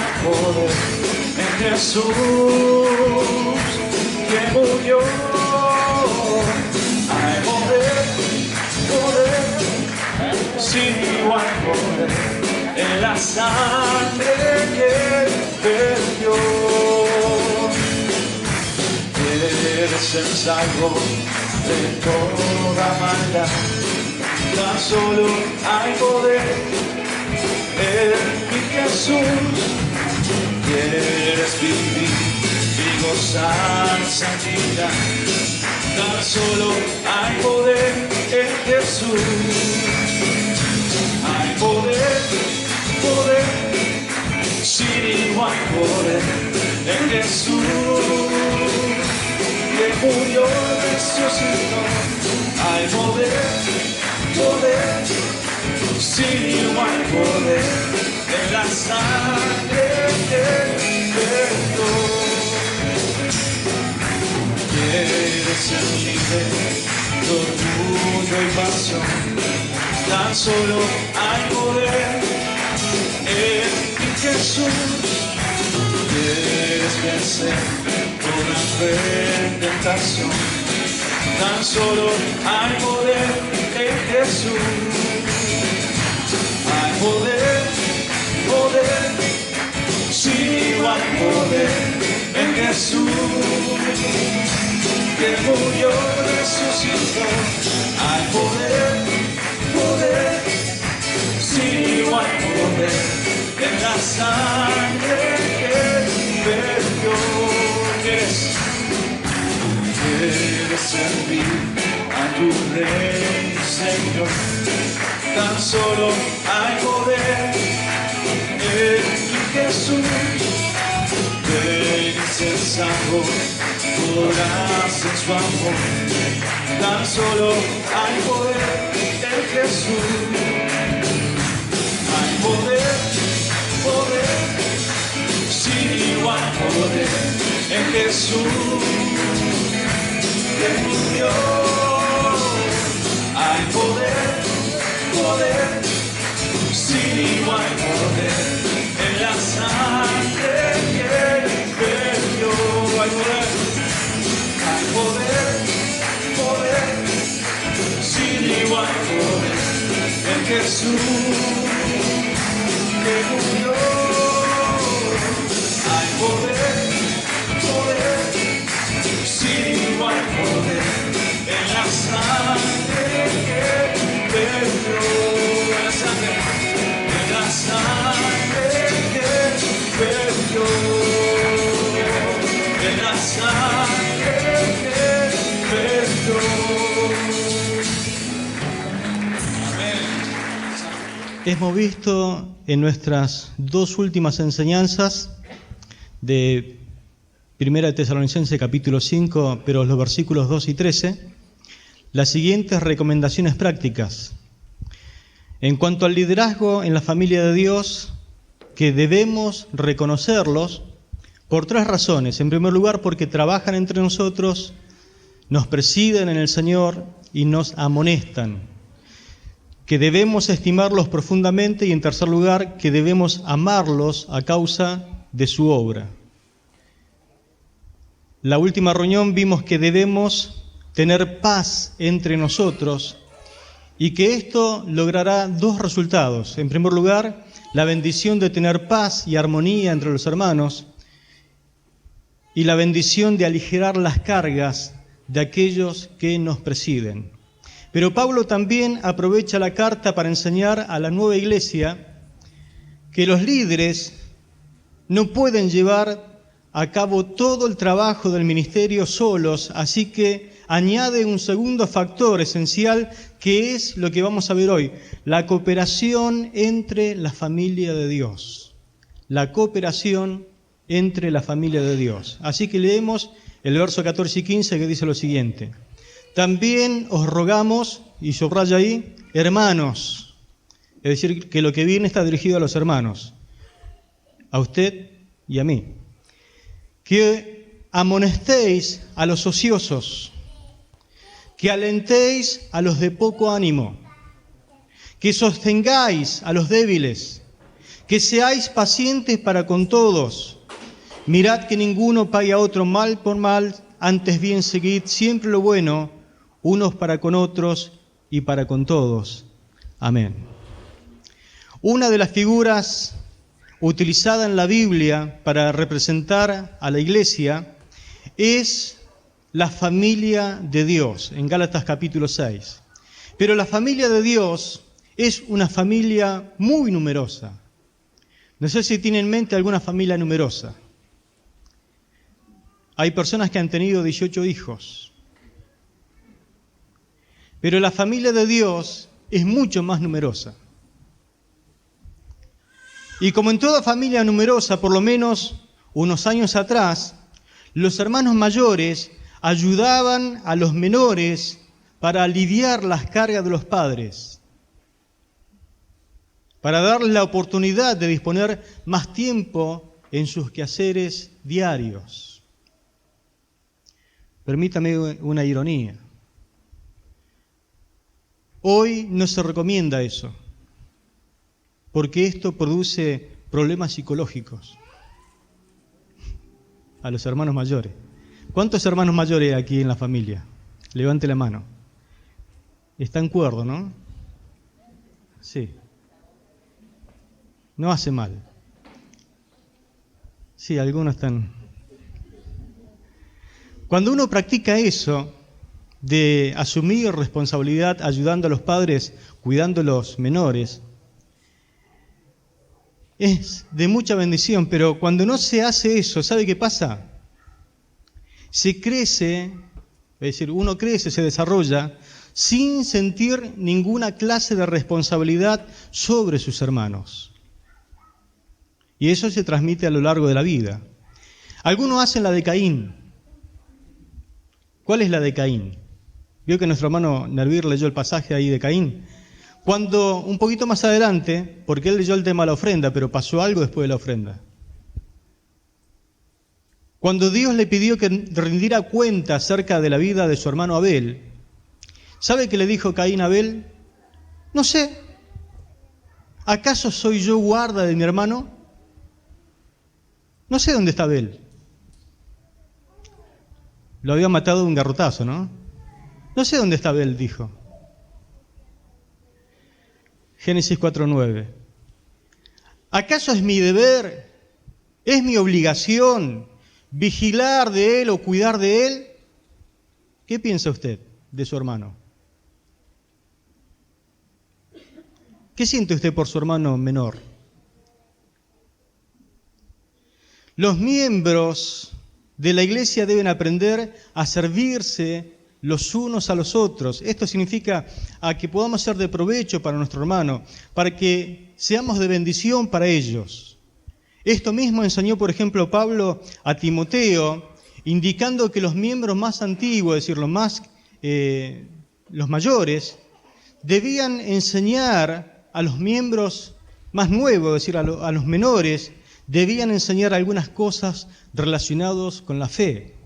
hay poder en Jesús que murió. Hay poder, poder, sin igual poder en la sangre que perdió. Eres el salvo de toda maldad. Tan solo hay poder en mi Jesús. Quieres vivir y gozar santidad. Tan solo hay poder en Jesús. Hay poder, poder, sin igual poder en Jesús que murió y resucitó. Hay poder, poder, sin igual poder en la sangre que perdió. Quieres ser libre de orgullo y pasión. Tan solo hay poder en mi Jesús. Quieres vencer toda tentación. Tan solo hay poder en Jesús. Hay poder, poder, sin igual poder en Jesús que murió y resucitó. Hay poder, poder, sin igual poder en la sangre que perdió. Quieres servir a tu Rey, Señor. Tan solo hay poder en Jesús. Ven y ser salvo, podrás en su amor. Tan solo hay poder en Jesús. Hay poder, poder, sin igual poder en Jesús que murió. Hay poder, poder, sin igual poder en la sangre que perdió. Hay poder, poder, sin igual poder en Jesús que murió. Hay poder, poder, sin igual poder en la sangre que perdió. En la sangre que perdió. En la sangre que perdió. Amén. Hemos visto en nuestras dos últimas enseñanzas de Primera de Tesalonicenses capítulo 5, pero los versículos 2 y 13, las siguientes recomendaciones prácticas. En cuanto al liderazgo en la familia de Dios, que debemos reconocerlos por tres razones. En primer lugar, porque trabajan entre nosotros, nos presiden en el Señor y nos amonestan. Que debemos estimarlos profundamente y en tercer lugar, que debemos amarlos a causa de su obra. La última reunión vimos que debemos tener paz entre nosotros y que esto logrará dos resultados. En primer lugar, la bendición de tener paz y armonía entre los hermanos y la bendición de aligerar las cargas de aquellos que nos presiden. Pero Pablo también aprovecha la carta para enseñar a la nueva iglesia que los líderes no pueden llevar a cabo todo el trabajo del ministerio solos, así que añade un segundo factor esencial que es lo que vamos a ver hoy, la cooperación entre la familia de Dios. La cooperación entre la familia de Dios. Así que leemos el verso 14 y 15 que dice lo siguiente. También os rogamos, y subraya ahí, hermanos, es decir, que lo que viene está dirigido a los hermanos, a usted y a mí, que amonestéis a los ociosos, que alentéis a los de poco ánimo, que sostengáis a los débiles, que seáis pacientes para con todos. Mirad que ninguno pague a otro mal por mal, antes bien seguid siempre lo bueno, unos para con otros y para con todos. Amén. Una de las figuras utilizada en la Biblia para representar a la iglesia es la familia de Dios, en Gálatas capítulo 6. Pero la familia de Dios es una familia muy numerosa. No sé si tienen en mente alguna familia numerosa. Hay personas que han tenido 18 hijos. Pero la familia de Dios es mucho más numerosa. Y como en toda familia numerosa, por lo menos unos años atrás, los hermanos mayores ayudaban a los menores para aliviar las cargas de los padres, para darles la oportunidad de disponer más tiempo en sus quehaceres diarios. Permítame una ironía. Hoy no se recomienda eso, porque esto produce problemas psicológicos a los hermanos mayores. ¿Cuántos hermanos mayores hay aquí en la familia? Levante la mano. Están cuerdos, ¿no? Sí. No hace mal. Sí, algunos están. Cuando uno practica eso, de asumir responsabilidad ayudando a los padres, cuidando a los menores, es de mucha bendición, pero cuando no se hace eso, ¿sabe qué pasa? Se crece, es decir, uno crece, se desarrolla, sin sentir ninguna clase de responsabilidad sobre sus hermanos. Y eso se transmite a lo largo de la vida. Algunos hacen la de Caín. ¿Cuál es la de Caín? Vio que nuestro hermano Nervir leyó el pasaje ahí de Caín. Cuando, un poquito más adelante, porque él leyó el tema de la ofrenda, pero pasó algo después de la ofrenda. Cuando Dios le pidió que rindiera cuenta acerca de la vida de su hermano Abel, ¿sabe qué le dijo Caín a Abel? No sé. ¿Acaso soy yo guarda de mi hermano? No sé dónde está Abel. Lo había matado de un garrotazo, ¿no? No sé dónde está Abel, dijo. Génesis 4:9. ¿Acaso es mi deber, es mi obligación vigilar de él o cuidar de él? ¿Qué piensa usted de su hermano? ¿Qué siente usted por su hermano menor? Los miembros de la iglesia deben aprender a servirse los unos a los otros. Esto significa a que podamos ser de provecho para nuestro hermano, para que seamos de bendición para ellos. Esto mismo enseñó, por ejemplo, Pablo a Timoteo, indicando que los miembros más antiguos, es decir, los mayores, debían enseñar a los miembros más nuevos, es decir, a los menores, debían enseñar algunas cosas relacionadas con la fe.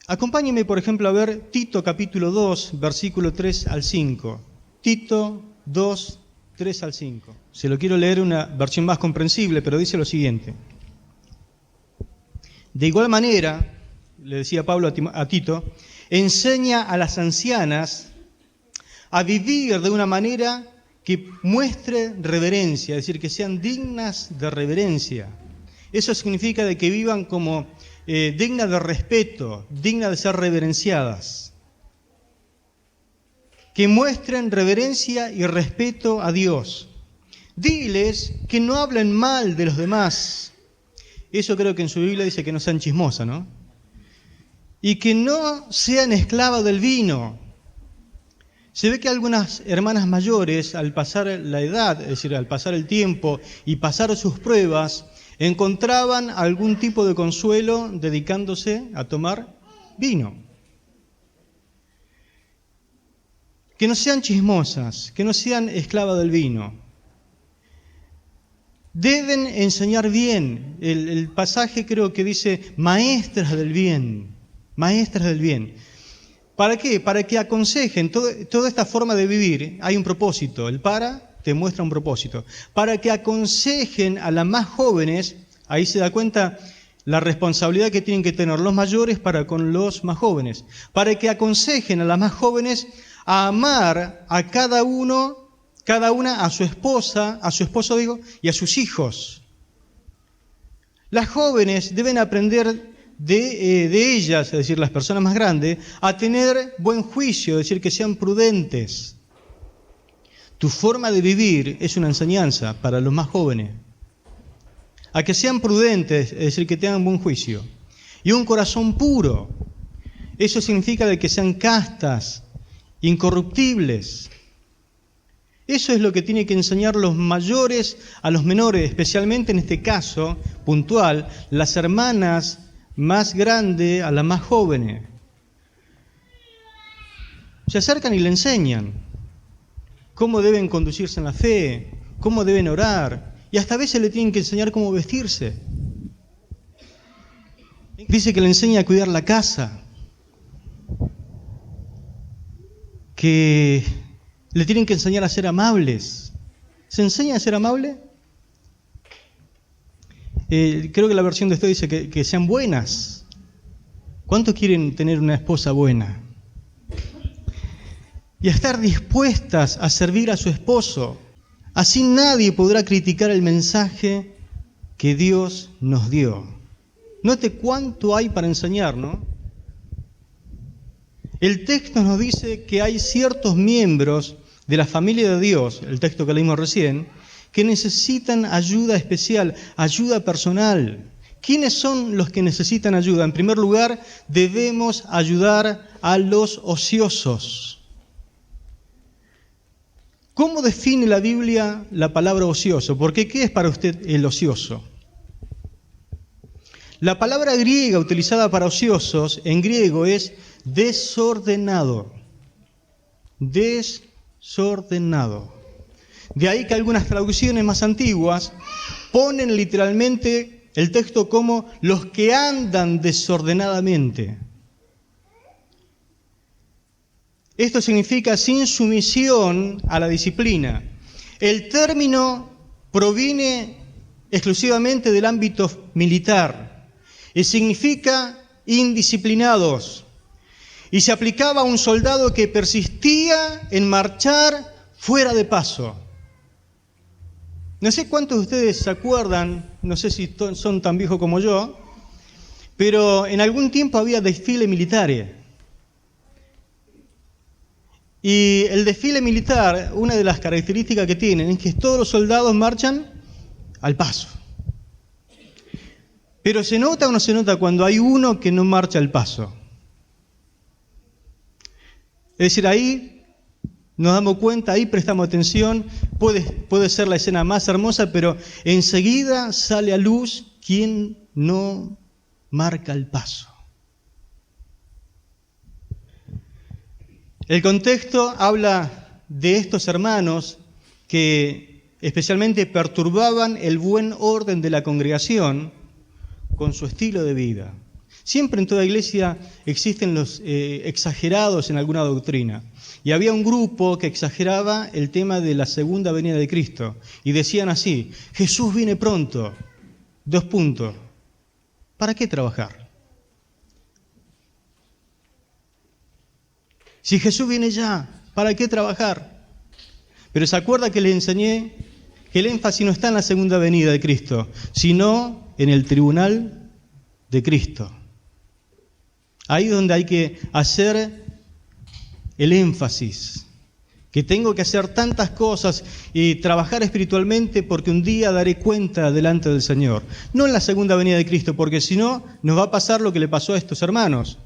Acompáñenme, por ejemplo, a ver Tito capítulo 2, versículo 3 al 5. Tito 2, 3 al 5. Se lo quiero leer una versión más comprensible, pero dice lo siguiente. De igual manera, le decía Pablo a Tito, enseña a las ancianas a vivir de una manera que muestre reverencia, es decir, que sean dignas de reverencia. Eso significa de que vivan como dignas de respeto, dignas de ser reverenciadas. Que muestren reverencia y respeto a Dios. Diles que no hablen mal de los demás. Eso creo que en su Biblia dice que no sean chismosas, ¿no? Y que no sean esclavas del vino. Se ve que algunas hermanas mayores, al pasar la edad, es decir, al pasar el tiempo y pasar sus pruebas, encontraban algún tipo de consuelo dedicándose a tomar vino. Que no sean chismosas, que no sean esclavas del vino. Deben enseñar bien. El pasaje creo que dice maestras del bien. Maestras del bien. ¿Para qué? Para que aconsejen toda esta forma de vivir. Hay un propósito, el para te muestra un propósito. Para que aconsejen a las más jóvenes, ahí se da cuenta la responsabilidad que tienen que tener los mayores para con los más jóvenes. Para que aconsejen a las más jóvenes a amar a cada una a su esposo y a sus hijos. Las jóvenes deben aprender de ellas, es decir, las personas más grandes, a tener buen juicio, es decir, que sean prudentes. Tu forma de vivir es una enseñanza para los más jóvenes. A que sean prudentes, es decir, que tengan buen juicio. Y un corazón puro. Eso significa de que sean castas, incorruptibles. Eso es lo que tienen que enseñar los mayores a los menores, especialmente en este caso puntual, las hermanas más grandes a las más jóvenes. Se acercan y le enseñan cómo deben conducirse en la fe, cómo deben orar, y hasta a veces le tienen que enseñar cómo vestirse. Dice que le enseña a cuidar la casa, que le tienen que enseñar a ser amables. ¿Se enseña a ser amable? Creo que la versión de esto dice que sean buenas. ¿Cuántos quieren tener una esposa buena? Y a estar dispuestas a servir a su esposo. Así nadie podrá criticar el mensaje que Dios nos dio. Note cuánto hay para enseñar, ¿no? El texto nos dice que hay ciertos miembros de la familia de Dios, el texto que leímos recién, que necesitan ayuda especial, ayuda personal. ¿Quiénes son los que necesitan ayuda? En primer lugar, debemos ayudar a los ociosos. ¿Cómo define la Biblia la palabra ocioso? Porque ¿qué es para usted el ocioso? La palabra griega utilizada para ociosos en griego es desordenado. Desordenado. De ahí que algunas traducciones más antiguas ponen literalmente el texto como los que andan desordenadamente. Esto significa sin sumisión a la disciplina. El término proviene exclusivamente del ámbito militar y significa indisciplinados. Y se aplicaba a un soldado que persistía en marchar fuera de paso. No sé cuántos de ustedes se acuerdan, no sé si son tan viejos como yo, pero en algún tiempo había desfiles militares. Y el desfile militar, una de las características que tienen es que todos los soldados marchan al paso. Pero ¿se nota o no se nota cuando hay uno que no marcha al paso? Es decir, ahí nos damos cuenta, ahí prestamos atención, puede ser la escena más hermosa, pero enseguida sale a luz quien no marca el paso. El contexto habla de estos hermanos que especialmente perturbaban el buen orden de la congregación con su estilo de vida. Siempre en toda iglesia existen los exagerados en alguna doctrina. Y había un grupo que exageraba el tema de la segunda venida de Cristo. Y decían así: Jesús viene pronto. : ¿Para qué trabajar? Si Jesús viene ya, ¿para qué trabajar? Pero se acuerda que les enseñé que el énfasis no está en la segunda venida de Cristo, sino en el tribunal de Cristo. Ahí es donde hay que hacer el énfasis, que tengo que hacer tantas cosas y trabajar espiritualmente porque un día daré cuenta delante del Señor. No en la segunda venida de Cristo, porque si no, nos va a pasar lo que le pasó a estos hermanos,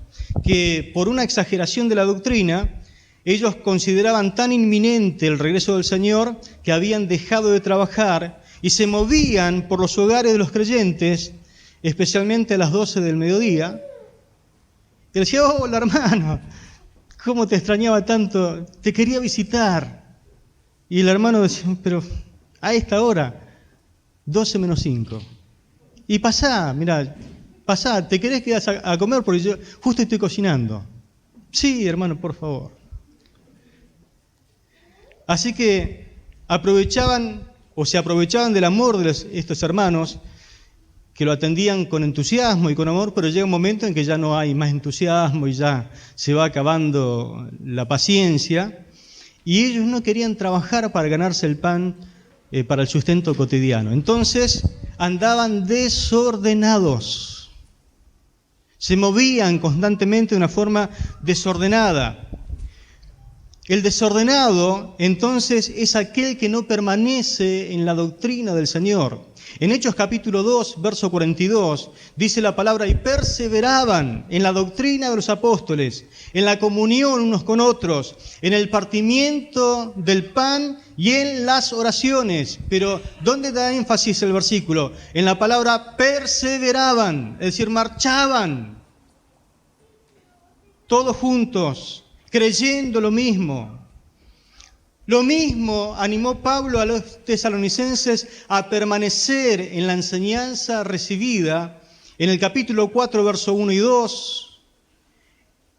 que por una exageración de la doctrina, ellos consideraban tan inminente el regreso del Señor que habían dejado de trabajar y se movían por los hogares de los creyentes, especialmente a las 12 del mediodía, y decía: hola hermano, ¿cómo te extrañaba tanto? Te quería visitar. Y el hermano decía: pero a esta hora, 12 menos 5. Y pasá, ¿te querés quedar a comer? Porque yo justo estoy cocinando. Sí, hermano, por favor. Así que aprovechaban o se aprovechaban del amor de estos hermanos, que lo atendían con entusiasmo y con amor, pero llega un momento en que ya no hay más entusiasmo y ya se va acabando la paciencia, y ellos no querían trabajar para ganarse el pan para el sustento cotidiano. Entonces andaban desordenados, se movían constantemente de una forma desordenada. El desordenado, entonces, es aquel que no permanece en la doctrina del Señor. En Hechos capítulo 2, verso 42, dice la palabra: y perseveraban en la doctrina de los apóstoles, en la comunión unos con otros, en el partimiento del pan y en las oraciones. Pero, ¿dónde da énfasis el versículo? En la palabra perseveraban, es decir, marchaban, todos juntos, creyendo lo mismo. Lo mismo animó Pablo a los tesalonicenses a permanecer en la enseñanza recibida en el capítulo 4, verso 1 y 2.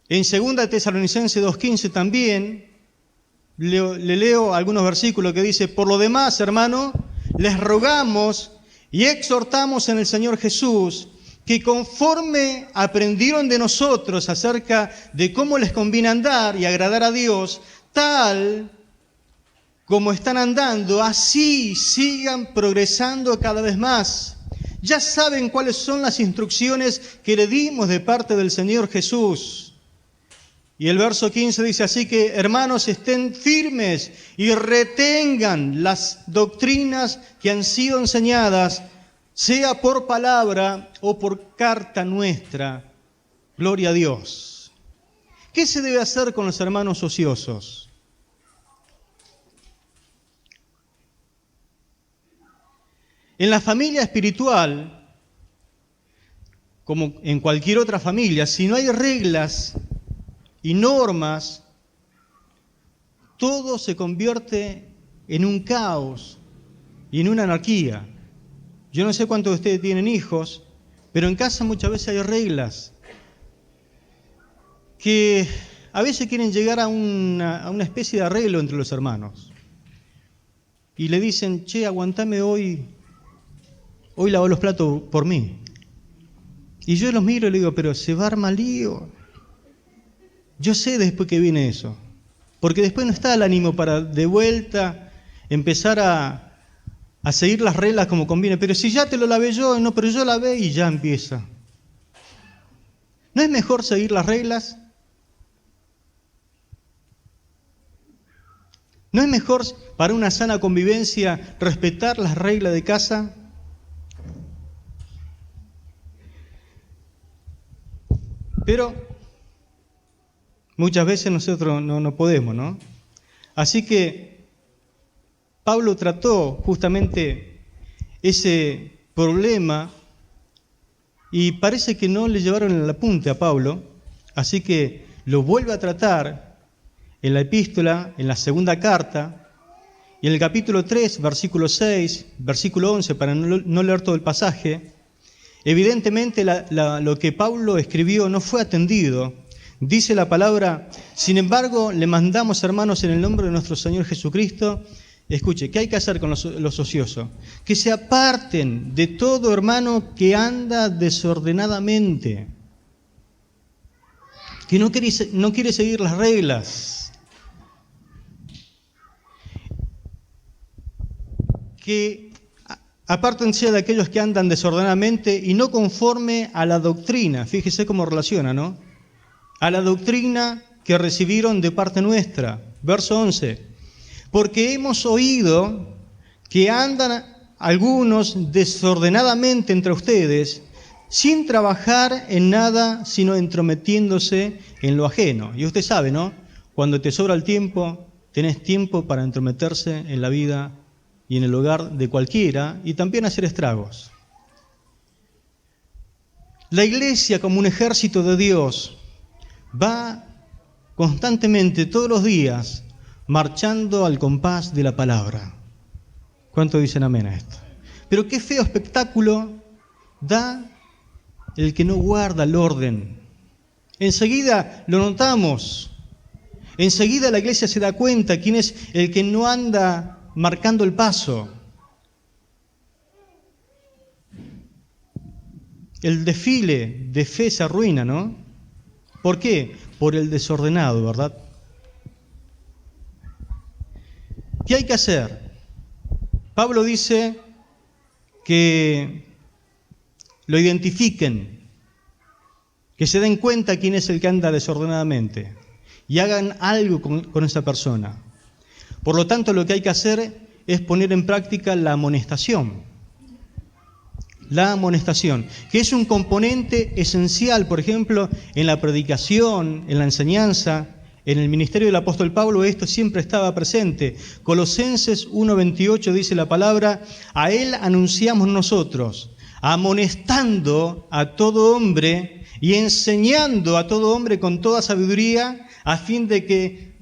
En 2 Tesalonicenses 2:15 también le leo algunos versículos que dice: por lo demás, hermano, les rogamos y exhortamos en el Señor Jesús que conforme aprendieron de nosotros acerca de cómo les conviene andar y agradar a Dios, tal como están andando, así sigan progresando cada vez más. Ya saben cuáles son las instrucciones que le dimos de parte del Señor Jesús. Y el verso 15 dice: así que, hermanos, estén firmes y retengan las doctrinas que han sido enseñadas, sea por palabra o por carta nuestra. Gloria a Dios. ¿Qué se debe hacer con los hermanos ociosos? En la familia espiritual, como en cualquier otra familia, si no hay reglas y normas, todo se convierte en un caos y en una anarquía. Yo no sé cuántos de ustedes tienen hijos, pero en casa muchas veces hay reglas que a veces quieren llegar a una especie de arreglo entre los hermanos. Y le dicen: che, aguantame hoy lavo los platos por mí. Y yo los miro y le digo: pero se va a armar lío. Yo sé después que viene eso, porque después no está el ánimo para de vuelta empezar a seguir las reglas como conviene. Pero si ya te lo lavé yo, no, pero yo lavé, y ya empieza. ¿No es mejor seguir las reglas? ¿No es mejor para una sana convivencia respetar las reglas de casa? Pero muchas veces nosotros no podemos, ¿no? Así que Pablo trató justamente ese problema y parece que no le llevaron el apunte a Pablo, así que lo vuelve a tratar en la epístola, en la segunda carta, y en el capítulo 3, versículo 6, versículo 11, para no leer todo el pasaje. Evidentemente lo que Pablo escribió no fue atendido. Dice la palabra: sin embargo, le mandamos, hermanos, en el nombre de nuestro Señor Jesucristo. Escuche, ¿qué hay que hacer con los ociosos? Que se aparten de todo hermano que anda desordenadamente, que no quiere seguir las reglas, que apártense de aquellos que andan desordenadamente y no conforme a la doctrina. Fíjese cómo relaciona, ¿no? A la doctrina que recibieron de parte nuestra. Verso 11. Porque hemos oído que andan algunos desordenadamente entre ustedes, sin trabajar en nada, sino entrometiéndose en lo ajeno. Y usted sabe, ¿no? Cuando te sobra el tiempo, tenés tiempo para entrometerse en la vida y en el hogar de cualquiera, y también hacer estragos. La iglesia, como un ejército de Dios, va constantemente, todos los días, marchando al compás de la palabra. ¿Cuánto dicen amén a esto? Pero qué feo espectáculo da el que no guarda el orden. Enseguida lo notamos. Enseguida la iglesia se da cuenta quién es el que no anda marcando el paso. El desfile de fe se arruina, ¿no? ¿Por qué? Por el desordenado, ¿verdad? ¿Qué hay que hacer? Pablo dice que lo identifiquen, que se den cuenta quién es el que anda desordenadamente y hagan algo con esa persona. Por lo tanto, lo que hay que hacer es poner en práctica la amonestación. La amonestación, que es un componente esencial, por ejemplo, en la predicación, en la enseñanza, en el ministerio del apóstol Pablo, esto siempre estaba presente. Colosenses 1:28 dice la palabra: a él anunciamos nosotros, amonestando a todo hombre y enseñando a todo hombre con toda sabiduría, a fin de que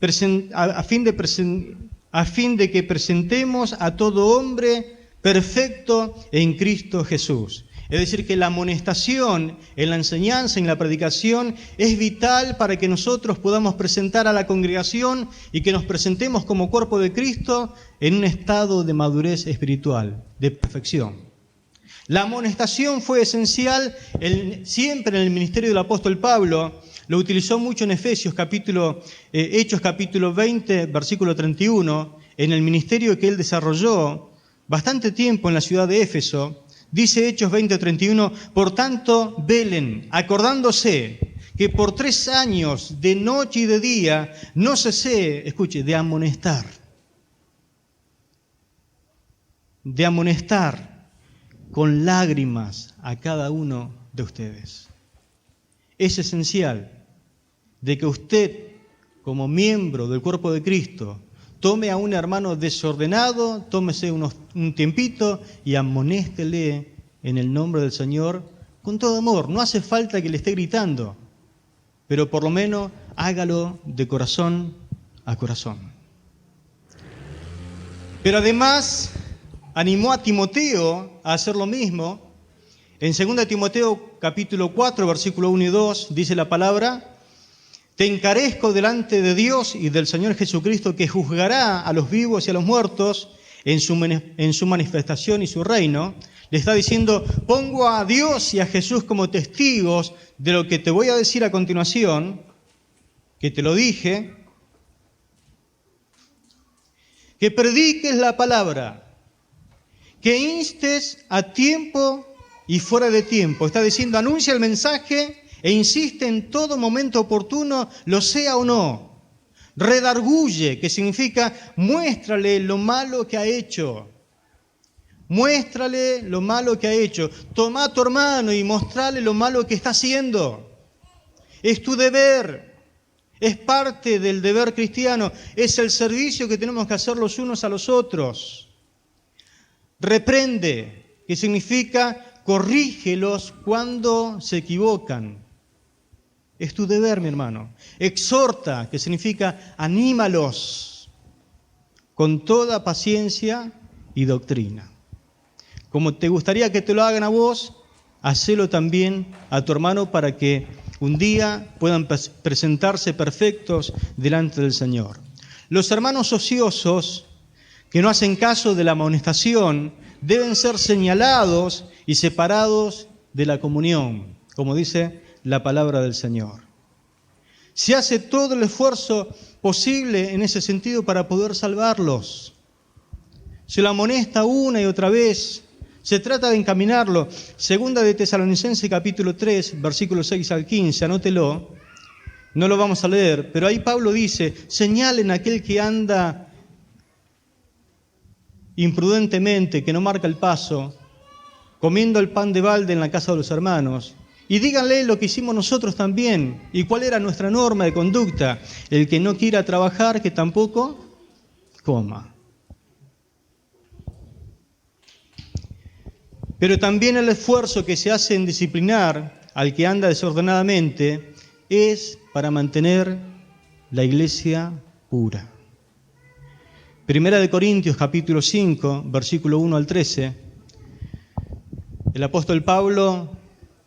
presentemos a todo hombre perfecto en Cristo Jesús. Es decir, que la amonestación en la enseñanza, en la predicación, es vital para que nosotros podamos presentar a la congregación y que nos presentemos como cuerpo de Cristo en un estado de madurez espiritual, de perfección. La amonestación fue esencial siempre en el ministerio del apóstol Pablo. Lo utilizó mucho en Efesios, Hechos capítulo 20, versículo 31, en el ministerio que él desarrolló bastante tiempo en la ciudad de Éfeso. Dice Hechos 20:31, por tanto, velen, acordándose que por 3 años, de noche y de día, no cesé, escuche, de amonestar con lágrimas a cada uno de ustedes. Es esencial de que usted, como miembro del cuerpo de Cristo, tome a un hermano desordenado, tómese un tiempito y amonéstele en el nombre del Señor con todo amor. No hace falta que le esté gritando, pero por lo menos hágalo de corazón a corazón. Pero además animó a Timoteo a hacer lo mismo. En 2 Timoteo capítulo 4, versículo 1 y 2, dice la palabra: te encarezco delante de Dios y del Señor Jesucristo, que juzgará a los vivos y a los muertos en su manifestación y su reino. Le está diciendo: pongo a Dios y a Jesús como testigos de lo que te voy a decir a continuación, que te lo dije, que prediques la palabra, que instes a tiempo y fuera de tiempo. Está diciendo: anuncia el mensaje e insiste en todo momento oportuno, lo sea o no. Redarguye, que significa muéstrale lo malo que ha hecho. Muéstrale lo malo que ha hecho. Toma a tu hermano y mostrale lo malo que está haciendo. Es tu deber. Es parte del deber cristiano. Es el servicio que tenemos que hacer los unos a los otros. Reprende, que significa corrígelos cuando se equivocan. Es tu deber, mi hermano. Exhorta, que significa anímalos con toda paciencia y doctrina. Como te gustaría que te lo hagan a vos, hacelo también a tu hermano para que un día puedan presentarse perfectos delante del Señor. Los hermanos ociosos que no hacen caso de la amonestación deben ser señalados y separados de la comunión, como dice la palabra del Señor. Se hace todo el esfuerzo posible en ese sentido para poder salvarlos. Se lo amonesta una y otra vez. Se trata de encaminarlo. Segunda de Tesalonicenses capítulo 3, versículos 6 al 15, anótelo. No lo vamos a leer, pero ahí Pablo dice: señalen a aquel que anda imprudentemente, que no marca el paso, comiendo el pan de balde en la casa de los hermanos. Y díganle lo que hicimos nosotros también, y cuál era nuestra norma de conducta: el que no quiera trabajar, que tampoco coma. Pero también el esfuerzo que se hace en disciplinar al que anda desordenadamente es para mantener la iglesia pura. Primera de Corintios capítulo 5, versículo 1 al 13. El apóstol Pablo,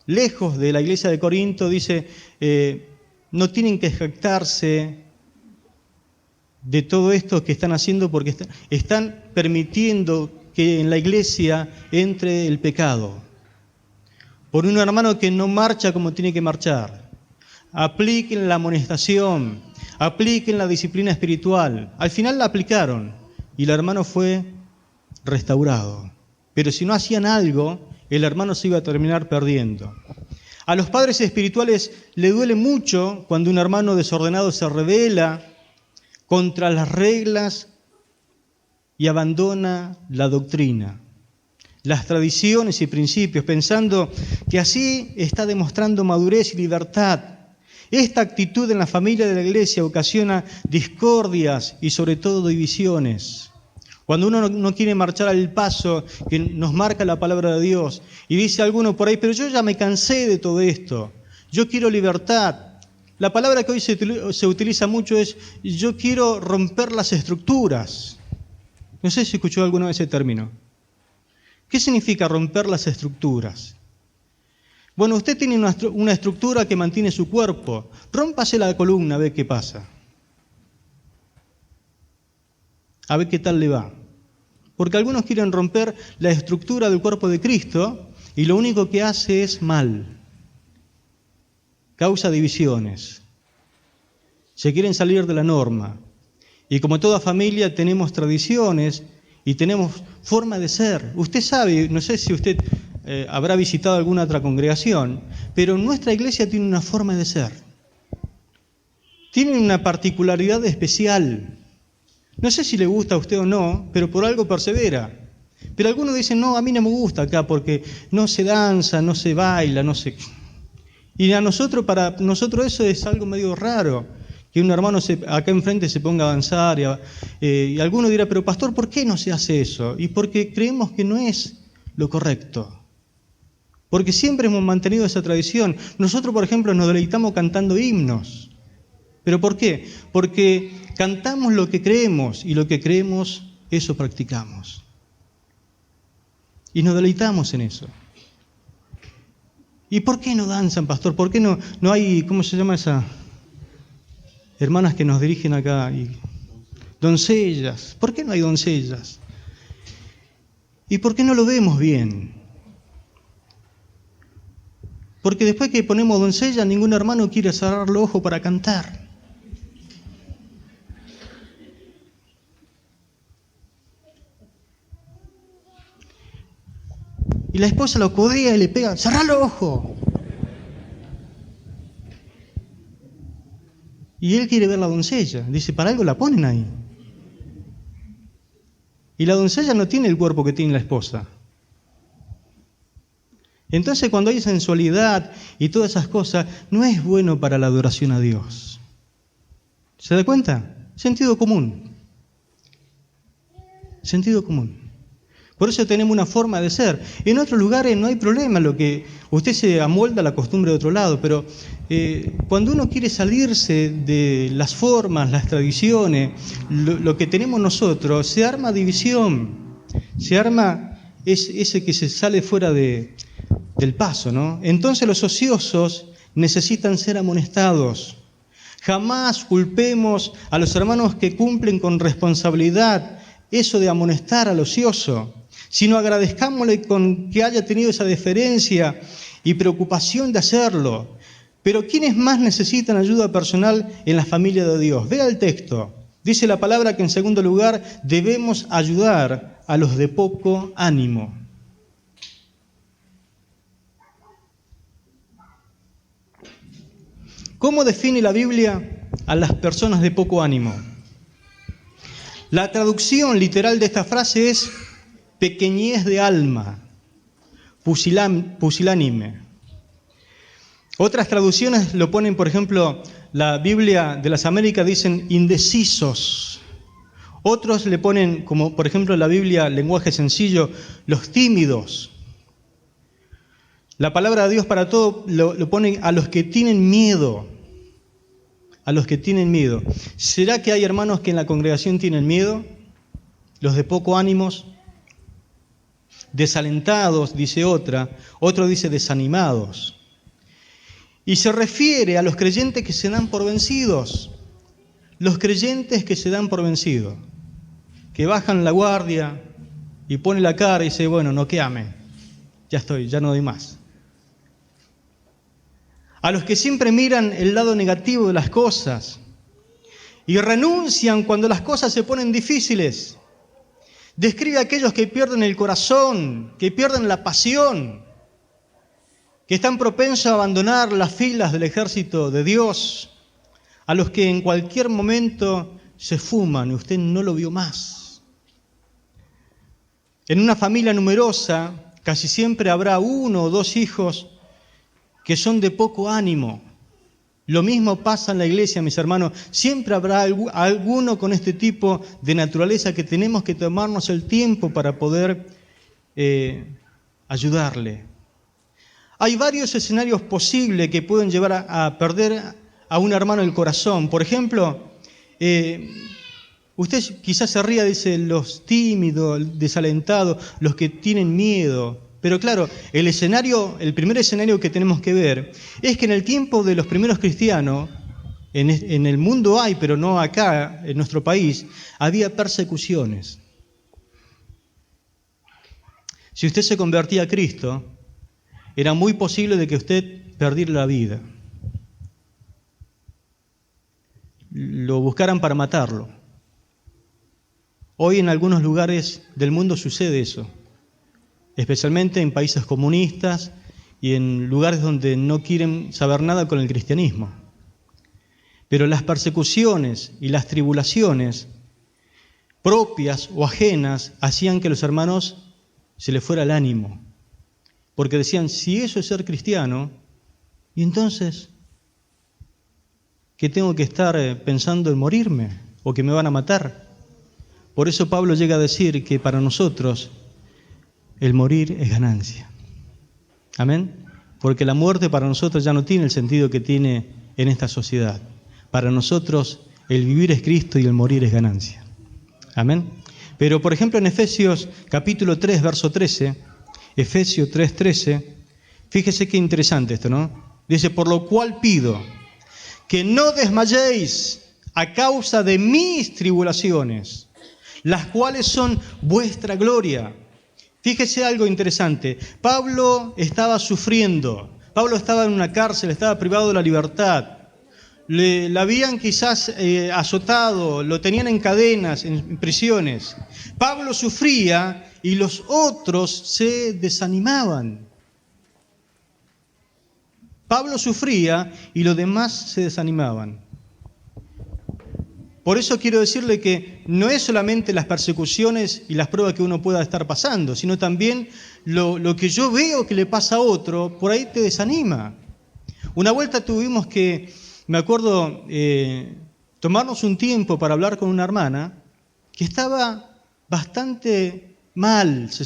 lejos de la iglesia de Corinto, dice: no tienen que jactarse de todo esto que están haciendo porque están permitiendo que en la iglesia entre el pecado. Por un hermano que no marcha como tiene que marchar. Apliquen la amonestación, apliquen la disciplina espiritual. Al final la aplicaron y el hermano fue restaurado. Pero si no hacían algo, el hermano se iba a terminar perdiendo. A los padres espirituales le duele mucho cuando un hermano desordenado se rebela contra las reglas y abandona la doctrina, las tradiciones y principios, pensando que así está demostrando madurez y libertad. Esta actitud en la familia de la iglesia ocasiona discordias y sobre todo divisiones. Cuando uno no quiere marchar al paso que nos marca la palabra de Dios y dice alguno por ahí, pero yo ya me cansé de todo esto, yo quiero libertad. La palabra que hoy se utiliza mucho es, yo quiero romper las estructuras. No sé si escuchó alguna vez ese término. ¿Qué significa romper las estructuras? Bueno, usted tiene una estructura que mantiene su cuerpo. Rómpase la columna a ver qué pasa. A ver qué tal le va. Porque algunos quieren romper la estructura del cuerpo de Cristo y lo único que hace es mal. Causa divisiones. Se quieren salir de la norma. Y como toda familia tenemos tradiciones y tenemos forma de ser. Usted sabe, no sé si usted habrá visitado alguna otra congregación, pero nuestra iglesia tiene una forma de ser. Tiene una particularidad especial. No sé si le gusta a usted o no, pero por algo persevera. Pero algunos dicen, no, a mí no me gusta acá porque no se danza, no se baila, no se... Y para nosotros eso es algo medio raro, que un hermano acá enfrente se ponga a danzar y alguno dirá, pero pastor, ¿por qué no se hace eso? Y porque creemos que no es lo correcto. Porque siempre hemos mantenido esa tradición. Nosotros, por ejemplo, nos deleitamos cantando himnos. ¿Pero por qué? Porque cantamos lo que creemos y lo que creemos, eso practicamos. Y nos deleitamos en eso. ¿Y por qué no danzan, pastor? ¿Por qué no hay, cómo se llama esa? Hermanas que nos dirigen acá. Doncellas. ¿Por qué no hay doncellas? ¿Y por qué no lo vemos bien? Porque después que ponemos doncella, ningún hermano quiere cerrar los ojos para cantar. Y la esposa lo codea y le pega, ¡cerrá los ojos! Y él quiere ver la doncella. Dice, para algo la ponen ahí. Y la doncella no tiene el cuerpo que tiene la esposa. Entonces cuando hay sensualidad y todas esas cosas, no es bueno para la adoración a Dios. ¿Se da cuenta? Sentido común. Sentido común. Por eso tenemos una forma de ser. En otros lugares no hay problema, lo que usted se amolda a la costumbre de otro lado, pero cuando uno quiere salirse de las formas, las tradiciones, lo que tenemos nosotros, se arma división, se arma ese que se sale fuera del paso, ¿no? Entonces los ociosos necesitan ser amonestados. Jamás culpemos a los hermanos que cumplen con responsabilidad eso de amonestar al ocioso, sino agradezcámosle con que haya tenido esa deferencia y preocupación de hacerlo. Pero ¿quiénes más necesitan ayuda personal en la familia de Dios? Vea el texto. Dice la palabra que en segundo lugar debemos ayudar a los de poco ánimo. ¿Cómo define la Biblia a las personas de poco ánimo? La traducción literal de esta frase es pequeñez de alma, pusilánime. Otras traducciones lo ponen, por ejemplo, la Biblia de las Américas dicen indecisos. Otros le ponen, como por ejemplo la Biblia, lenguaje sencillo, los tímidos. La palabra de Dios para todo lo ponen a los que tienen miedo. A los que tienen miedo. ¿Será que hay hermanos que en la congregación tienen miedo? Los de poco ánimos. Desalentados, dice otra. Otro dice desanimados. Y se refiere a los creyentes que se dan por vencidos. los creyentes que se dan por vencidos, que bajan la guardia y ponen la cara y dicen, bueno, noqueame, ya estoy, ya no doy más. A los que siempre miran el lado negativo de las cosas y renuncian cuando las cosas se ponen difíciles. Describe a aquellos que pierden el corazón, que pierden la pasión, que están propensos a abandonar las filas del ejército de Dios, a los que en cualquier momento se fuman y usted no lo vio más. En una familia numerosa, casi siempre habrá 1 o 2 hijos que son de poco ánimo. Lo mismo pasa en la iglesia, mis hermanos. Siempre habrá alguno con este tipo de naturaleza que tenemos que tomarnos el tiempo para poder ayudarle. Hay varios escenarios posibles que pueden llevar a perder a un hermano el corazón. Por ejemplo, usted quizás se ría, dice, los tímidos, desalentados, los que tienen miedo. Pero claro, el primer escenario que tenemos que ver es que en el tiempo de los primeros cristianos, en el mundo hay, pero no acá, en nuestro país, había persecuciones. Si usted se convertía a Cristo, era muy posible de que usted perdiera la vida. Lo buscaran para matarlo. Hoy en algunos lugares del mundo sucede eso, especialmente en países comunistas y en lugares donde no quieren saber nada con el cristianismo. Pero las persecuciones y las tribulaciones propias o ajenas hacían que los hermanos se les fuera el ánimo. Porque decían, si eso es ser cristiano, ¿y entonces qué tengo que estar pensando en morirme o que me van a matar? Por eso Pablo llega a decir que para nosotros el morir es ganancia. Amén. Porque la muerte para nosotros ya no tiene el sentido que tiene en esta sociedad. Para nosotros el vivir es Cristo y el morir es ganancia. Amén. Pero por ejemplo en Efesios capítulo 3, verso 13, Efesios 3:13, fíjese qué interesante esto, ¿no? Dice, por lo cual pido que no desmayéis a causa de mis tribulaciones, las cuales son vuestra gloria. Fíjese algo interesante. Pablo estaba sufriendo. Pablo estaba en una cárcel, estaba privado de la libertad. Le habían quizás azotado, lo tenían en cadenas, en prisiones. Pablo sufría y los otros se desanimaban. Pablo sufría y los demás se desanimaban. Por eso quiero decirle que no es solamente las persecuciones y las pruebas que uno pueda estar pasando, sino también lo que yo veo que le pasa a otro, por ahí te desanima. Una vuelta tuvimos que, me acuerdo, tomarnos un tiempo para hablar con una hermana que estaba bastante mal, se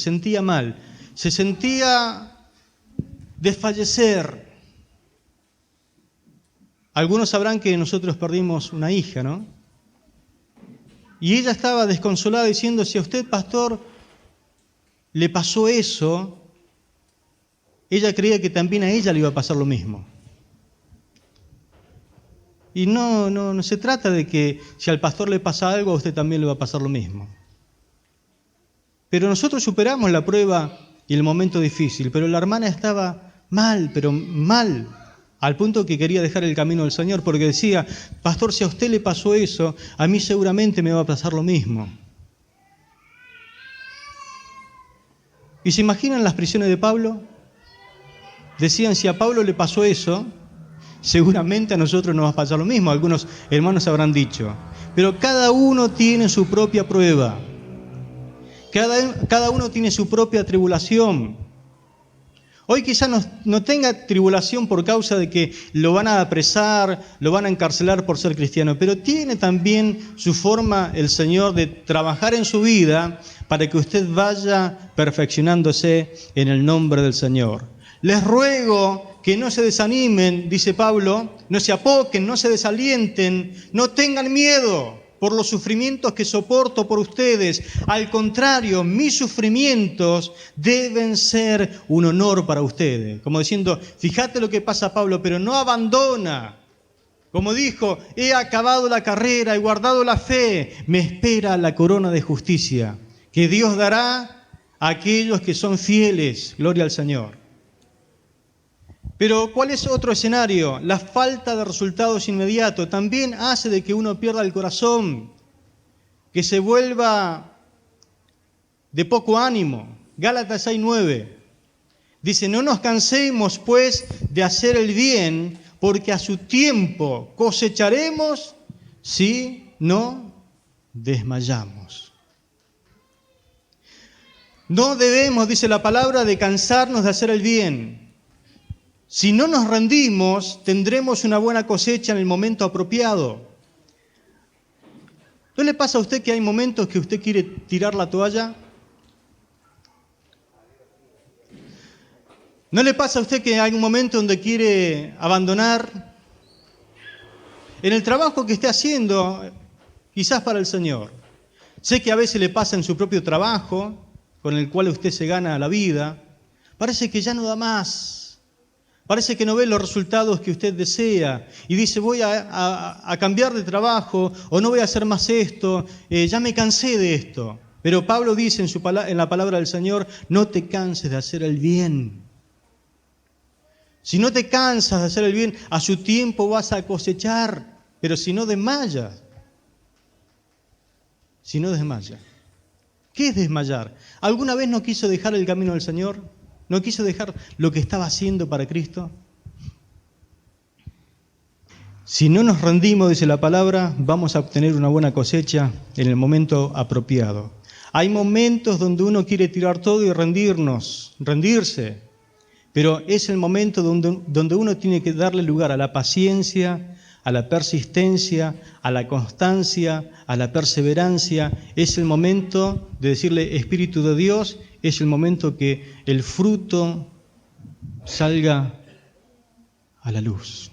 sentía desfallecer. Algunos sabrán que nosotros perdimos una hija, ¿no? Y ella estaba desconsolada diciendo, si a usted, pastor, le pasó eso, ella creía que también a ella le iba a pasar lo mismo. Y no se trata de que si al pastor le pasa algo, a usted también le va a pasar lo mismo. Pero nosotros superamos la prueba y el momento difícil, pero la hermana estaba mal, pero mal, al punto que quería dejar el camino del Señor, porque decía, pastor, si a usted le pasó eso, a mí seguramente me va a pasar lo mismo. ¿Y se imaginan las prisiones de Pablo? Decían, si a Pablo le pasó eso, seguramente a nosotros nos va a pasar lo mismo. Algunos hermanos habrán dicho. Pero cada uno tiene su propia prueba. Cada uno tiene su propia tribulación. Hoy quizás no tenga tribulación por causa de que lo van a apresar, lo van a encarcelar por ser cristiano, pero tiene también su forma el Señor de trabajar en su vida para que usted vaya perfeccionándose en el nombre del Señor. Les ruego que no se desanimen, dice Pablo, no se apoquen, no se desalienten, no tengan miedo por los sufrimientos que soporto por ustedes. Al contrario, mis sufrimientos deben ser un honor para ustedes. Como diciendo, fíjate lo que pasa Pablo, pero no abandona Como dijo, he acabado la carrera, he guardado la fe, me espera la corona de justicia, que Dios dará a aquellos que son fieles. Gloria al Señor. Pero ¿cuál es otro escenario? La falta de resultados inmediatos también hace de que uno pierda el corazón, que se vuelva de poco ánimo. Gálatas 6:9 dice, no nos cansemos pues de hacer el bien, porque a su tiempo cosecharemos si no desmayamos. No debemos, dice la palabra, de cansarnos de hacer el bien. Si no nos rendimos, tendremos una buena cosecha en el momento apropiado. ¿No le pasa a usted que hay momentos que usted quiere tirar la toalla? ¿No le pasa a usted que hay un momento donde quiere abandonar? En el trabajo que esté haciendo, quizás para el Señor. Sé que a veces le pasa en su propio trabajo, con el cual usted se gana la vida. Parece que ya no da más. Parece que no ve los resultados que usted desea y dice, voy a cambiar de trabajo o no voy a hacer más esto, ya me cansé de esto. Pero Pablo dice en la palabra del Señor, no te canses de hacer el bien. Si no te cansas de hacer el bien, a su tiempo vas a cosechar, pero si no desmayas. ¿Qué es desmayar? ¿Alguna vez no quiso dejar el camino del Señor? ¿No quiso dejar lo que estaba haciendo para Cristo? Si no nos rendimos, dice la palabra, vamos a obtener una buena cosecha en el momento apropiado. Hay momentos donde uno quiere tirar todo y rendirse, pero es el momento donde uno tiene que darle lugar a la paciencia, a la persistencia, a la constancia, a la perseverancia. Es el momento de decirle, Espíritu de Dios, es el momento que el fruto salga a la luz.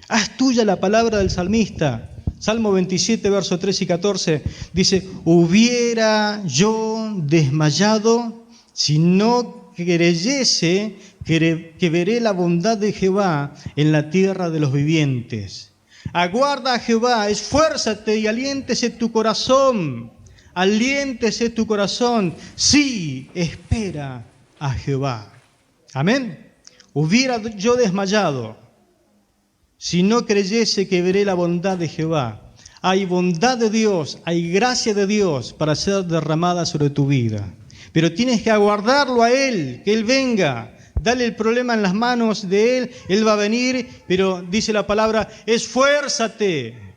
Haz tuya la palabra del salmista. Salmo 27, versos 3 y 14, dice, hubiera yo desmayado si no creyese que veré la bondad de Jehová en la tierra de los vivientes. Aguarda a Jehová, esfuérzate y aliéntese tu corazón. Aliéntese tu corazón. Sí, espera a Jehová. Amén. Hubiera yo desmayado si no creyese que veré la bondad de Jehová. Hay bondad de Dios, hay gracia de Dios para ser derramada sobre tu vida. Pero tienes que aguardarlo a Él, que Él venga. Dale el problema en las manos de Él, Él va a venir, pero dice la palabra, esfuérzate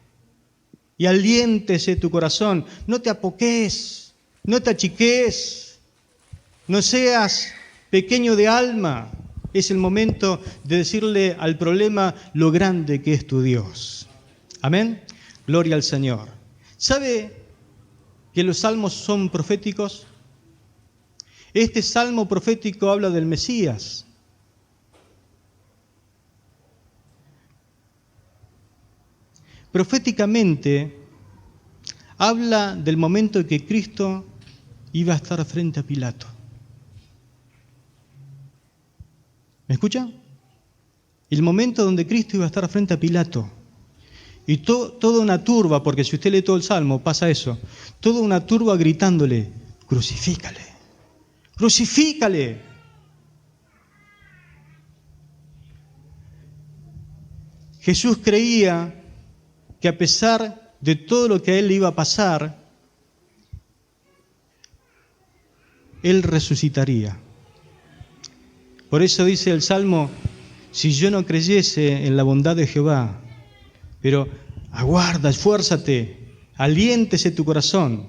y aliéntese tu corazón. No te apoques, no te achiques, no seas pequeño de alma. Es el momento de decirle al problema lo grande que es tu Dios. Amén. Gloria al Señor. ¿Sabe que los salmos son proféticos? Este salmo profético habla del Mesías. Proféticamente habla del momento en que Cristo iba a estar frente a Pilato. ¿Me escucha? El momento donde Cristo iba a estar frente a Pilato. Y toda una turba, porque si usted lee todo el Salmo, pasa eso. Toda una turba gritándole, crucifícale, crucifícale. Jesús creía que a pesar de todo lo que a él le iba a pasar, él resucitaría. Por eso dice el Salmo, si yo no creyese en la bondad de Jehová, pero aguarda, esfuérzate, aliéntese tu corazón.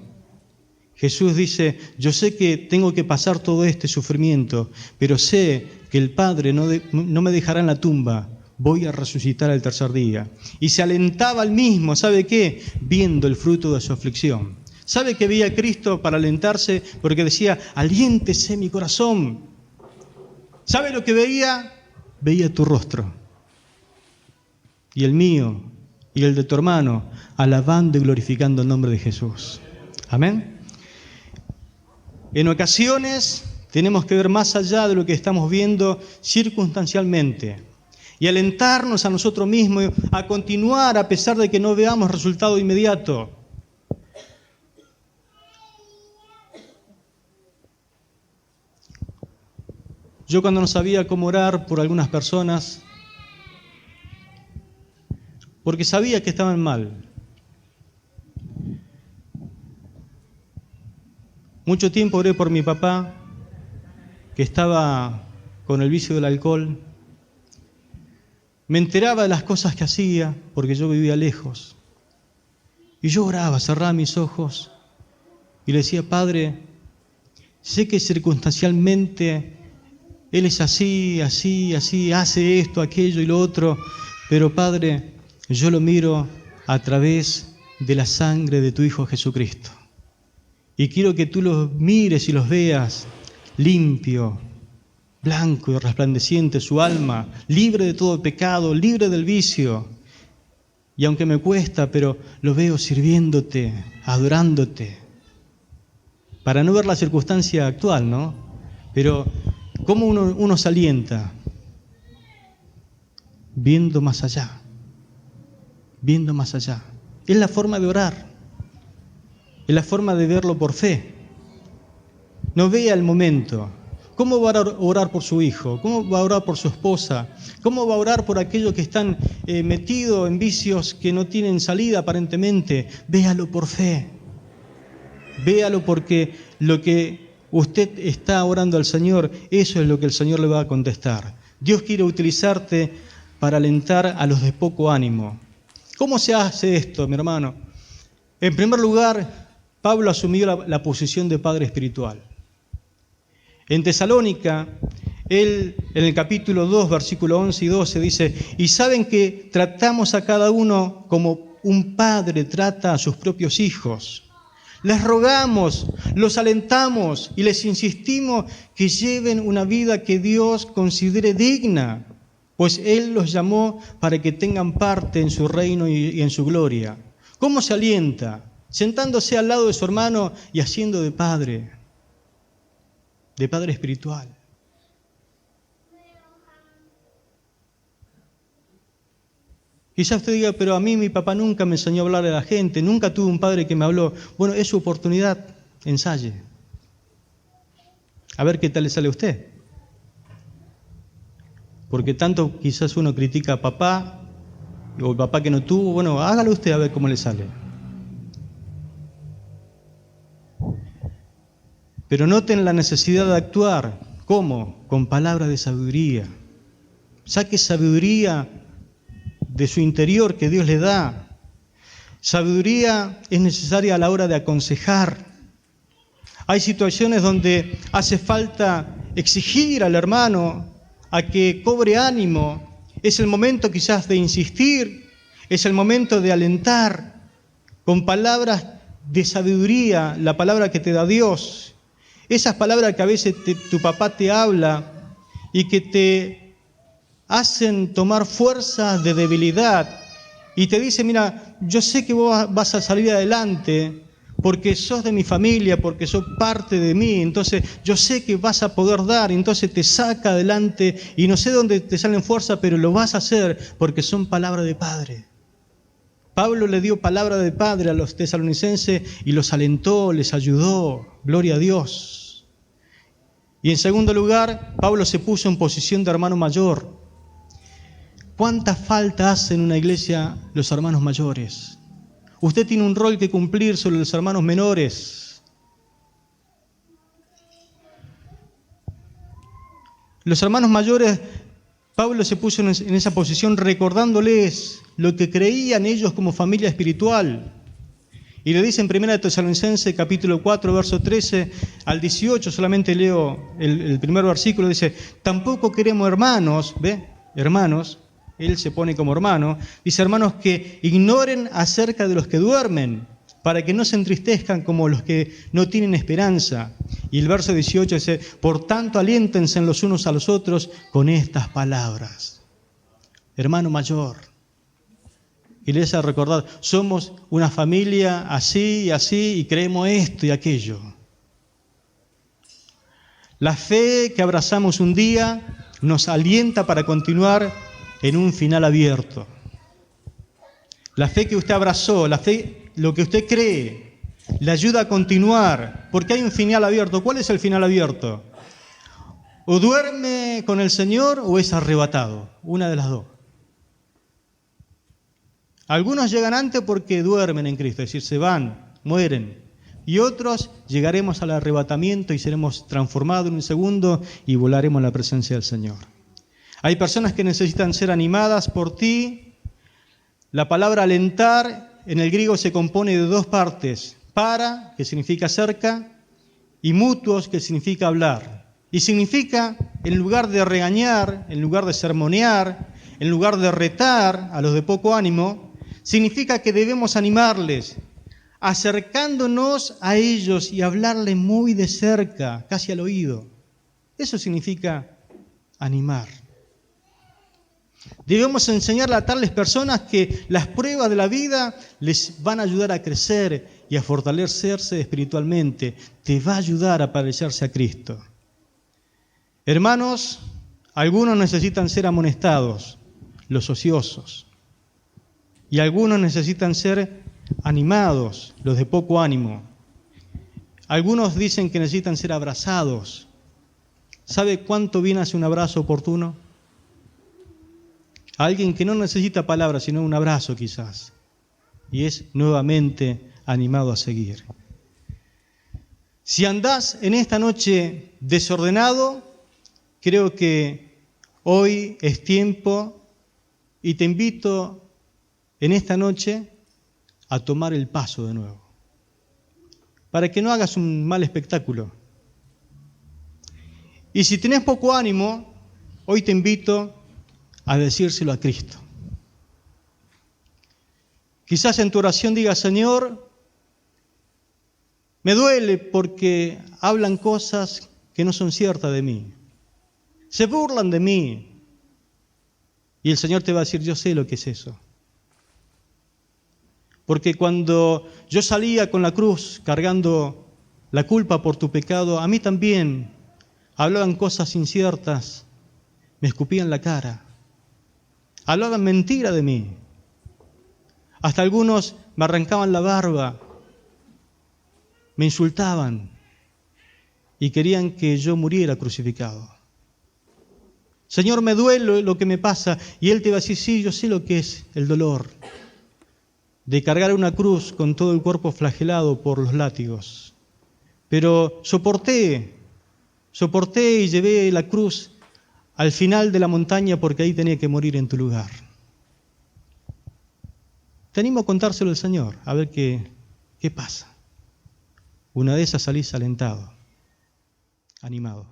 Jesús dice, yo sé que tengo que pasar todo este sufrimiento, pero sé que el Padre no me dejará en la tumba, voy a resucitar al tercer día. Y se alentaba al mismo, ¿sabe qué? Viendo el fruto de su aflicción. ¿Sabe que veía a Cristo para alentarse? Porque decía, aliéntese mi corazón. ¿Sabe lo que veía? Veía tu rostro y el mío y el de tu hermano, alabando y glorificando el nombre de Jesús. Amén. En ocasiones tenemos que ver más allá de lo que estamos viendo circunstancialmente. y alentarnos a nosotros mismos a continuar a pesar de que no veamos resultado inmediato. Yo cuando no sabía cómo orar por algunas personas, porque sabía que estaban mal, mucho tiempo oré por mi papá, que estaba con el vicio del alcohol. Me enteraba de las cosas que hacía, porque yo vivía lejos. Y yo oraba, cerraba mis ojos y le decía: Padre, sé que circunstancialmente Él es así, hace esto, aquello y lo otro, pero Padre, yo lo miro a través de la sangre de tu Hijo Jesucristo. Y quiero que tú los mires y los veas limpio, blanco y resplandeciente, su alma, libre de todo pecado, libre del vicio. Y aunque me cuesta, pero lo veo sirviéndote, adorándote. Para no ver la circunstancia actual, ¿no? Pero ¿cómo uno se alienta? Viendo más allá. Viendo más allá. Es la forma de orar. Es la forma de verlo por fe. No vea el momento. ¿Cómo va a orar por su hijo? ¿Cómo va a orar por su esposa? ¿Cómo va a orar por aquellos que están metidos en vicios que no tienen salida aparentemente? Véalo por fe. Véalo porque lo que usted está orando al Señor, eso es lo que el Señor le va a contestar. Dios quiere utilizarte para alentar a los de poco ánimo. ¿Cómo se hace esto, mi hermano? En primer lugar, Pablo asumió la posición de padre espiritual. En Tesalónica, él en el capítulo 2, versículo 11 y 12 dice: y saben que tratamos a cada uno como un padre trata a sus propios hijos. Les rogamos, los alentamos y les insistimos que lleven una vida que Dios considere digna, pues Él los llamó para que tengan parte en su reino y en su gloria. ¿Cómo se alienta? Sentándose al lado de su hermano y haciendo de padre espiritual. Quizás usted diga: pero a mí mi papá nunca me enseñó a hablar a la gente, nunca tuve un padre que me habló. Bueno, es su oportunidad, ensaye. A ver qué tal le sale a usted. Porque tanto quizás uno critica a papá, o el papá que no tuvo. Bueno, hágalo usted a ver cómo le sale. Pero noten la necesidad de actuar. ¿Cómo? Con palabras de sabiduría. Saque sabiduría de su interior que Dios le da. Sabiduría es necesaria a la hora de aconsejar. Hay situaciones donde hace falta exigir al hermano a que cobre ánimo. Es el momento quizás de insistir, es el momento de alentar con palabras de sabiduría, la palabra que te da Dios. Esas palabras que a veces tu papá te habla y que te hacen tomar fuerzas de debilidad y te dice: mira, yo sé que vos vas a salir adelante porque sos de mi familia, porque sos parte de mí, entonces yo sé que vas a poder dar, entonces te saca adelante y no sé dónde te salen fuerzas, pero lo vas a hacer porque son palabras de padre. Pablo le dio palabra de padre a los tesalonicenses y los alentó, les ayudó. Gloria a Dios. Y en segundo lugar, Pablo se puso en posición de hermano mayor. ¿Cuánta falta hacen en una iglesia los hermanos mayores? Usted tiene un rol que cumplir sobre los hermanos menores. Los hermanos mayores, Pablo se puso en esa posición recordándoles lo que creían ellos como familia espiritual. Y le dice en 1 Tesalonicenses capítulo 4, verso 13 al 18, solamente leo el primer versículo, dice: tampoco queremos hermanos, ¿ve? Hermanos, él se pone como hermano, dice: hermanos que ignoren acerca de los que duermen, para que no se entristezcan como los que no tienen esperanza. Y el verso 18 dice: por tanto aliéntense los unos a los otros con estas palabras. Hermano mayor, y les ha recordado: somos una familia así y así y creemos esto y aquello. La fe que abrazamos un día nos alienta para continuar en un final abierto. La fe que usted abrazó, la fe, lo que usted cree, le ayuda a continuar, porque hay un final abierto. ¿Cuál es el final abierto? O duerme con el Señor o es arrebatado, una de las dos. Algunos llegan antes porque duermen en Cristo, es decir, se van, mueren. Y otros llegaremos al arrebatamiento y seremos transformados en un segundo y volaremos a la presencia del Señor. Hay personas que necesitan ser animadas por ti. La palabra alentar en el griego se compone de dos partes. Para, que significa cerca, y mutuos, que significa hablar. Y significa, en lugar de regañar, en lugar de sermonear, en lugar de retar a los de poco ánimo, significa que debemos animarles, acercándonos a ellos y hablarles muy de cerca, casi al oído. Eso significa animar. Debemos enseñarle a tales personas que las pruebas de la vida les van a ayudar a crecer y a fortalecerse espiritualmente. Te va a ayudar a parecerse a Cristo. Hermanos, algunos necesitan ser amonestados, los ociosos. Y algunos necesitan ser animados, los de poco ánimo. Algunos dicen que necesitan ser abrazados. ¿Sabe cuánto bien hace un abrazo oportuno? A alguien que no necesita palabras, sino un abrazo quizás. Y es nuevamente animado a seguir. Si andás en esta noche desordenado, creo que hoy es tiempo y te invito en esta noche a tomar el paso de nuevo, para que no hagas un mal espectáculo. Y si tenés poco ánimo, hoy te invito a decírselo a Cristo. Quizás en tu oración digas: Señor, me duele porque hablan cosas que no son ciertas de mí. Se burlan de mí. Y el Señor te va a decir: yo sé lo que es eso. Porque cuando yo salía con la cruz cargando la culpa por tu pecado, a mí también hablaban cosas inciertas, me escupían la cara, hablaban mentira de mí. Hasta algunos me arrancaban la barba, me insultaban y querían que yo muriera crucificado. Señor, me duele lo que me pasa. Y Él te va a decir: sí, yo sé lo que es el dolor de cargar una cruz con todo el cuerpo flagelado por los látigos. Pero soporté y llevé la cruz al final de la montaña porque ahí tenía que morir en tu lugar. Te animo a contárselo al Señor, a ver qué pasa. Una de esas salís alentado, animado.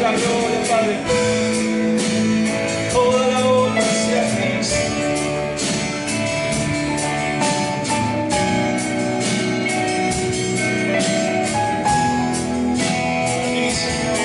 la gloria, Padre. Toda la honra sea a ti, Señor. Sí, Señor.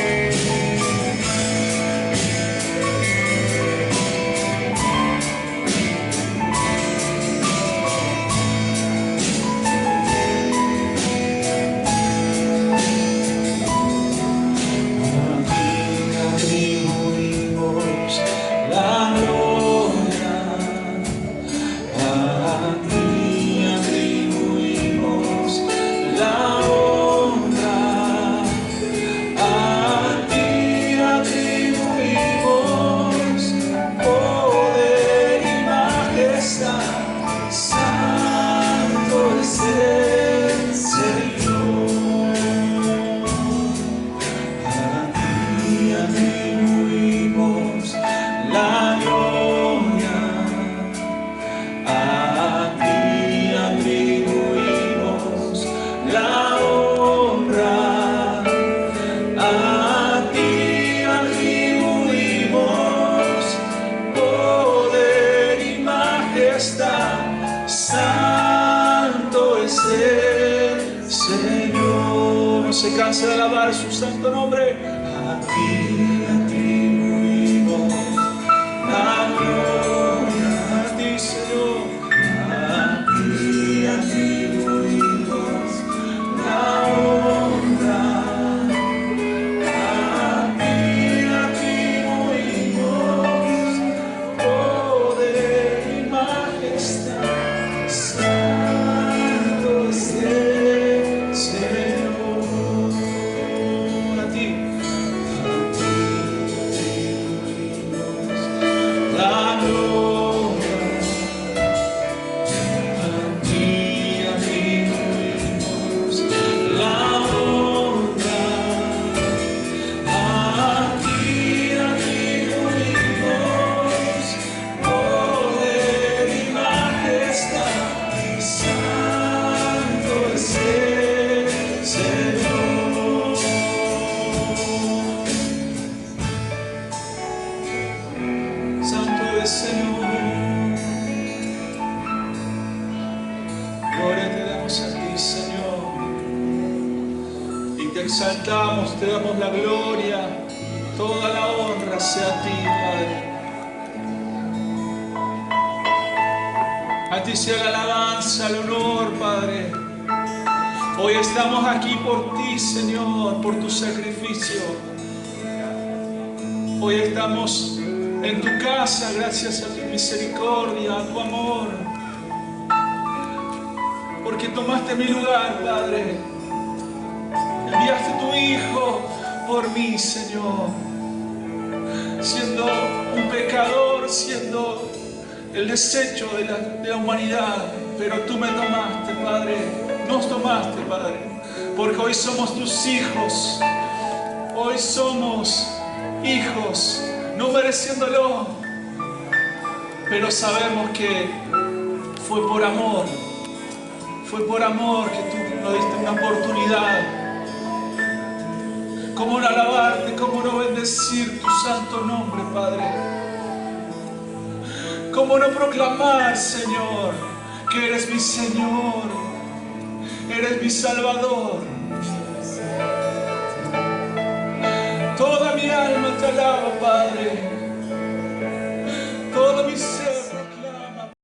Se cansa de alabar su santo nombre. A ti atribuimos la gloria, a ti, Señor. A ti atribuimos la honra, a ti atribuimos poder y majestad. Santo es el Señor. Exaltamos, te damos la gloria, toda la honra sea a ti, Padre. A ti sea la alabanza, el honor, Padre. Hoy estamos aquí por ti, Señor, por tu sacrificio. Hoy estamos en tu casa gracias a tu misericordia, a tu amor. Porque tomaste mi lugar, Padre. Enviaste a tu Hijo por mí, Señor, siendo un pecador, siendo el desecho de la humanidad, pero tú me tomaste, Padre, nos tomaste, Padre, porque hoy somos tus hijos, hoy somos hijos, no mereciéndolo, pero sabemos que fue por amor que tú nos diste una oportunidad. ¿Cómo no alabarte? ¿Cómo no bendecir tu santo nombre, Padre? ¿Cómo no proclamar, Señor, que eres mi Señor, eres mi Salvador? Toda mi alma te alaba, Padre.